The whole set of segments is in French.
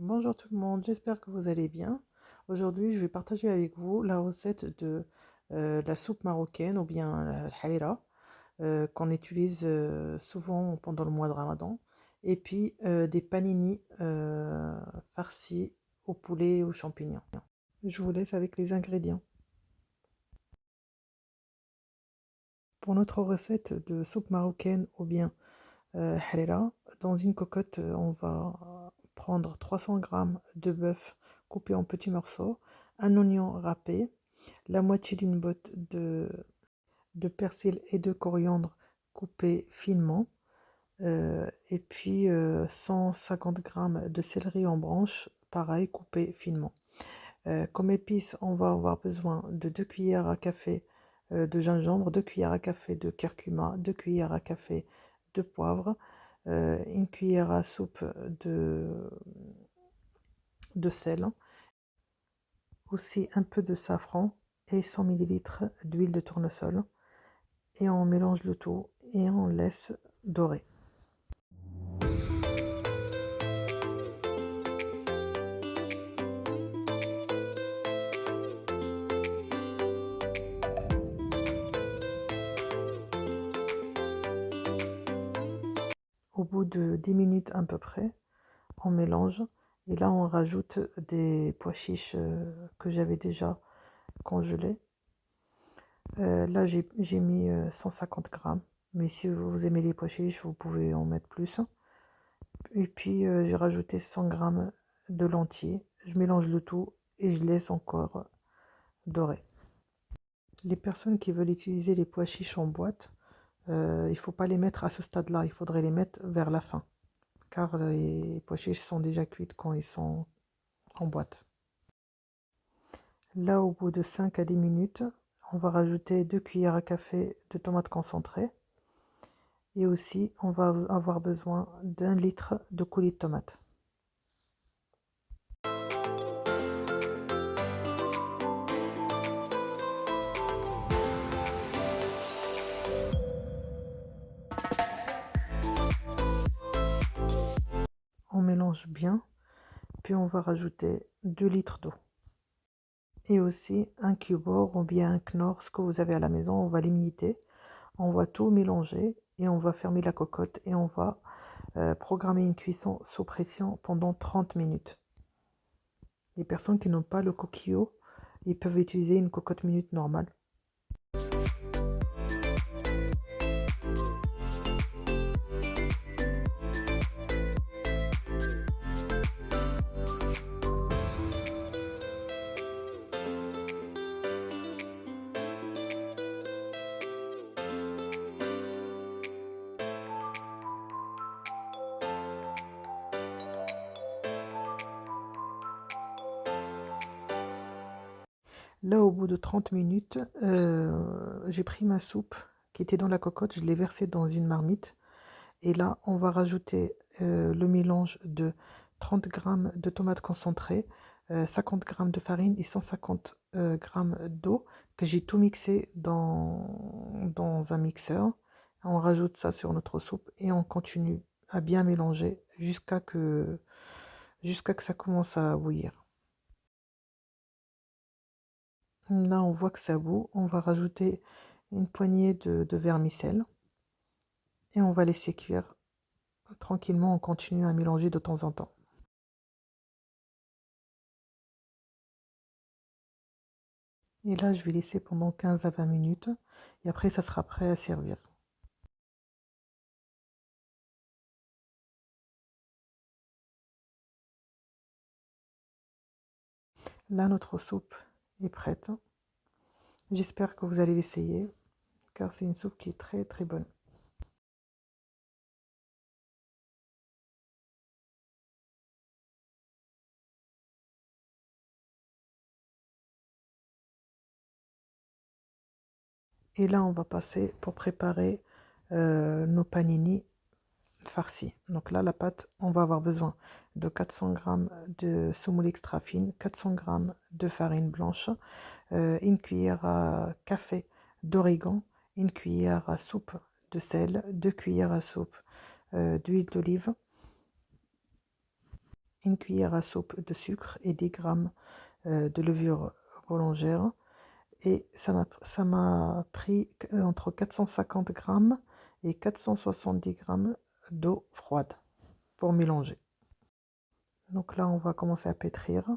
Bonjour tout le monde, j'espère que vous allez bien. Aujourd'hui, je vais partager avec vous la recette de la soupe marocaine ou bien la halira qu'on utilise souvent pendant le mois de Ramadan. Et puis des panini farcis au poulet et aux champignons. Je vous laisse avec les ingrédients. Pour notre recette de soupe marocaine ou bien harira, dans une cocotte, on va prendre 300 grammes de bœuf coupé en petits morceaux, un oignon râpé, la moitié d'une botte de persil et de coriandre coupé finement, et puis 150 grammes de céleri en branches, pareil, coupé finement. Comme épices, on va avoir besoin de 2 cuillères à café de gingembre, 2 cuillères à café de curcuma, 2 cuillères à café de poivre, 1 cuillère à soupe de sel, aussi un peu de safran et 100 millilitres d'huile de tournesol. Et on mélange le tout et on laisse dorer. Au bout de 10 minutes à peu près, on mélange et là on rajoute des pois chiches que j'avais déjà congelés. Là j'ai mis 150 grammes, mais si vous aimez les pois chiches, vous pouvez en mettre plus. Et puis j'ai rajouté 100 grammes de lentilles. Je mélange le tout et je laisse encore dorer. Les personnes qui veulent utiliser les pois chiches en boîte, il ne faut pas les mettre à ce stade-là, il faudrait les mettre vers la fin, car les pois chiches sont déjà cuites quand ils sont en boîte. Là, au bout de 5 à 10 minutes, on va rajouter 2 cuillères à café de tomates concentrées. Et aussi, on va avoir besoin d'1 litre de coulis de tomates. On mélange bien, puis on va rajouter 2 litres d'eau. Et aussi un cubord ou bien un knorr, ce que vous avez à la maison, on va l'imiter. On va tout mélanger et on va fermer la cocotte et on va programmer une cuisson sous pression pendant 30 minutes. Les personnes qui n'ont pas le coquillot, ils peuvent utiliser une cocotte minute normale. Là, au bout de 30 minutes, j'ai pris ma soupe qui était dans la cocotte, je l'ai versée dans une marmite. Et là, on va rajouter le mélange de 30 grammes de tomates concentrées, 50 grammes de farine et 150 grammes d'eau que j'ai tout mixé dans un mixeur. On rajoute ça sur notre soupe et on continue à bien mélanger jusqu'à que ça commence à bouillir. Là, on voit que ça bout. On va rajouter une poignée de vermicelle et on va laisser cuire tranquillement. On continue à mélanger de temps en temps. Et là, je vais laisser pendant 15 à 20 minutes et après, ça sera prêt à servir. Là, notre soupe est prête. J'espère que vous allez l'essayer car c'est une soupe qui est très très bonne. Et là, on va passer pour préparer nos panini farcis. Donc là, la pâte, on va avoir besoin de 400 grammes de semoule extra fine, 400 grammes de farine blanche, une cuillère à café d'origan, une cuillère à soupe de sel, 2 cuillères à soupe d'huile d'olive, une cuillère à soupe de sucre et 10 grammes de levure boulangère. Et ça m'a pris entre 450 grammes et 470 grammes d'eau froide pour mélanger. Donc là, on va commencer à pétrir.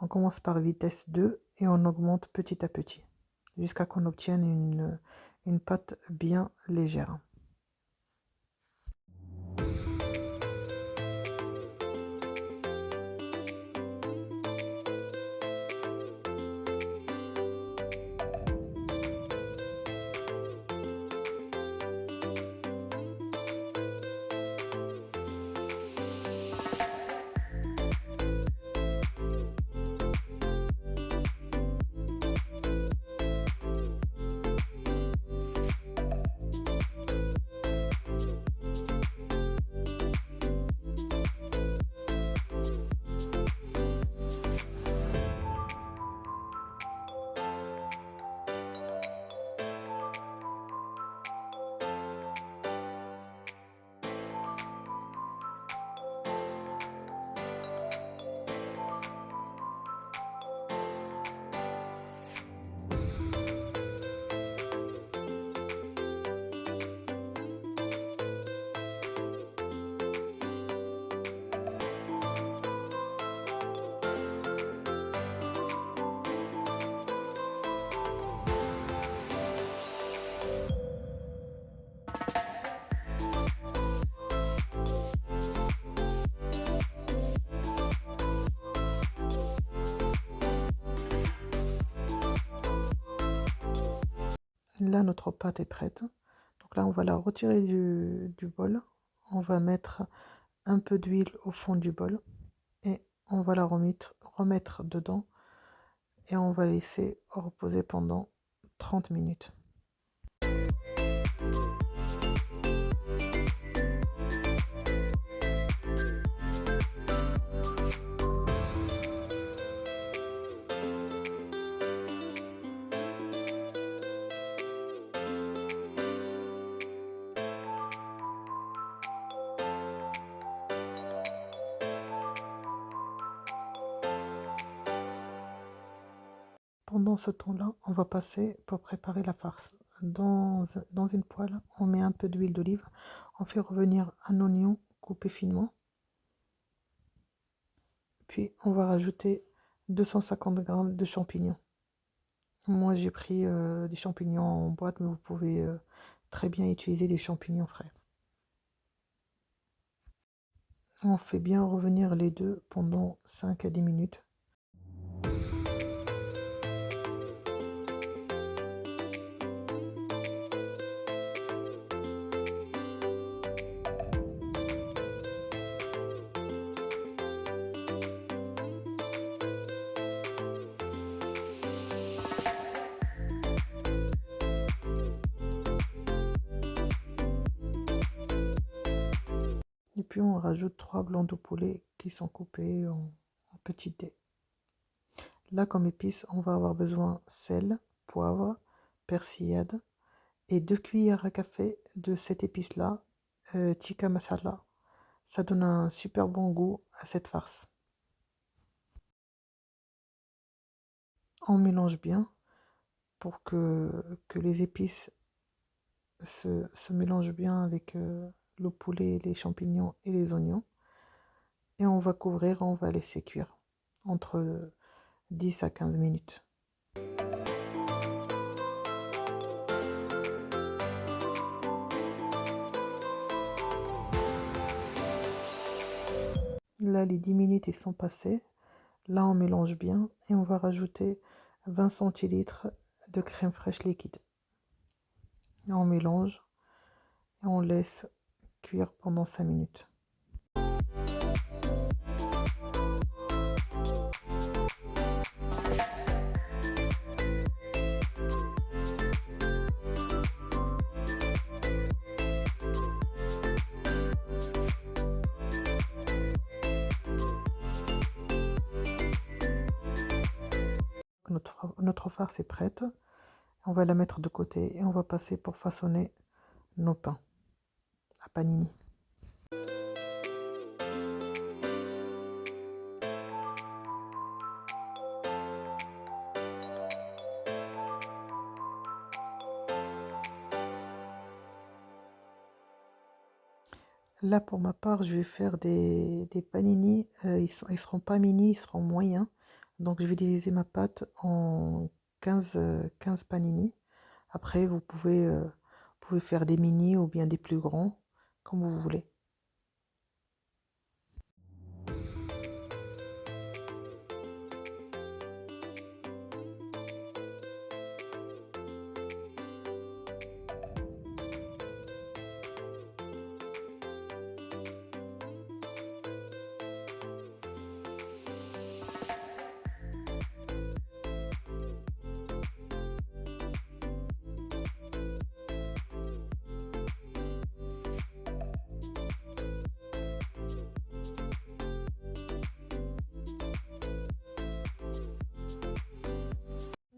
On commence par vitesse 2 et on augmente petit à petit jusqu'à qu'on obtienne une pâte bien légère. Là, notre pâte est prête. Donc là, on va la retirer du bol. On va mettre un peu d'huile au fond du bol et on va la remettre dedans et on va laisser reposer pendant 30 minutes. Pendant ce temps-là, on va passer pour préparer la farce. Dans une poêle, on met un peu d'huile d'olive, on fait revenir un oignon coupé finement, puis on va rajouter 250 grammes de champignons. Moi j'ai pris des champignons en boîte, mais vous pouvez très bien utiliser des champignons frais. On fait bien revenir les deux pendant 5 à 10 minutes. Et puis on rajoute 3 blancs de poulet qui sont coupés en petits dés. Là, comme épices, on va avoir besoin sel, poivre, persillade et 2 cuillères à café de cette épice-là, tikka masala. Ça donne un super bon goût à cette farce. On mélange bien pour que les épices se mélangent bien avec le poulet, les champignons et les oignons. Et on va couvrir, on va laisser cuire entre 10 à 15 minutes. Là, les 10 minutes ils sont passées. Là, on mélange bien et on va rajouter 20 centilitres de crème fraîche liquide. Et on mélange et on laisse cuire pendant 5 minutes. Notre farce est prête. On va la mettre de côté et on va passer pour façonner nos pains à panini. Là, pour ma part, je vais faire des panini. Ils seront pas mini, ils seront moyens. Donc, je vais diviser ma pâte en 15 panini. Après, vous pouvez faire des mini ou bien des plus grands, comme vous voulez.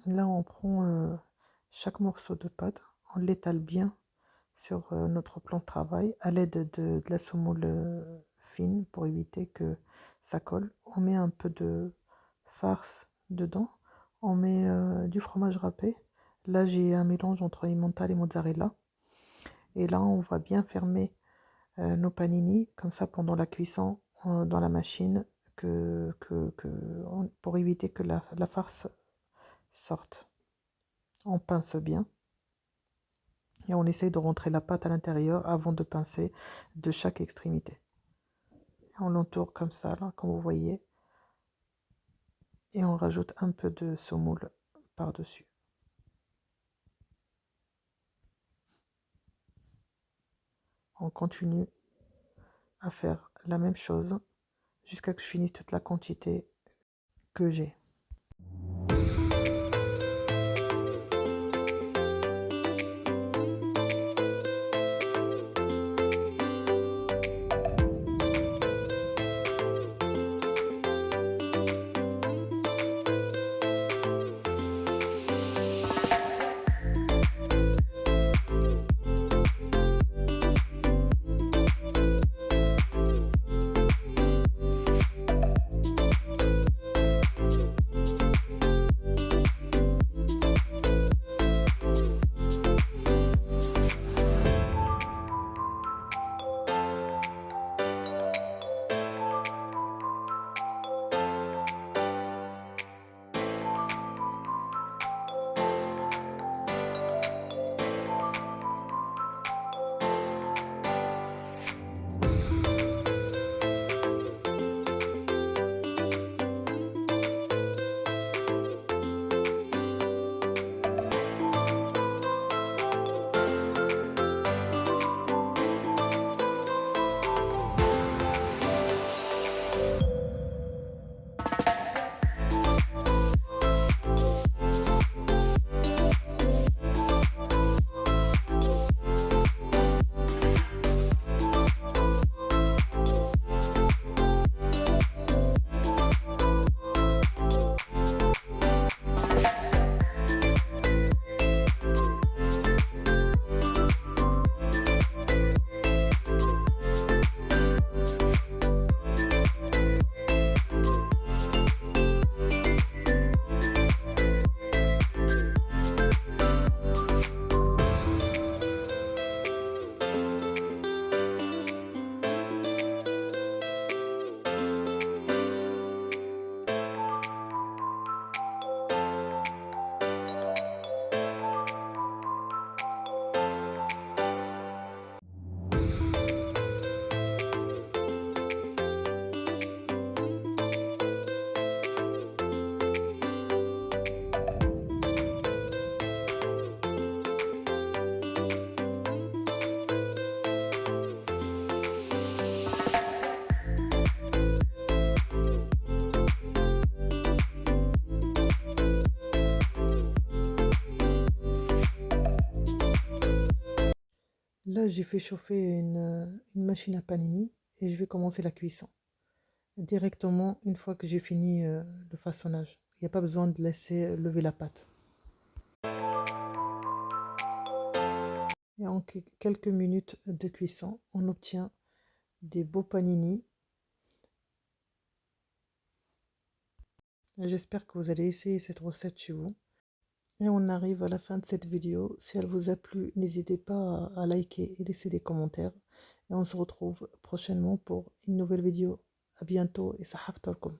Là, on prend chaque morceau de pâte, on l'étale bien sur notre plan de travail à l'aide de la semoule fine pour éviter que ça colle. On met un peu de farce dedans, on met du fromage râpé. Là, j'ai un mélange entre emmental et mozzarella. Et là, on va bien fermer nos panini, comme ça pendant la cuisson dans la machine, pour éviter que la farce sorte. On pince bien et on essaye de rentrer la pâte à l'intérieur avant de pincer de chaque extrémité. On l'entoure comme ça, là, comme vous voyez, et on rajoute un peu de semoule par-dessus. On continue à faire la même chose jusqu'à ce que je finisse toute la quantité que j'ai. Là, j'ai fait chauffer une machine à panini et je vais commencer la cuisson directement une fois que j'ai fini le façonnage. Il n'y a pas besoin de laisser lever la pâte. Et en quelques minutes de cuisson, on obtient des beaux panini. J'espère que vous allez essayer cette recette chez vous. Et on arrive à la fin de cette vidéo. Si elle vous a plu, n'hésitez pas à liker et laisser des commentaires. et on se retrouve prochainement pour une nouvelle vidéo. À bientôt et ça haftarkum.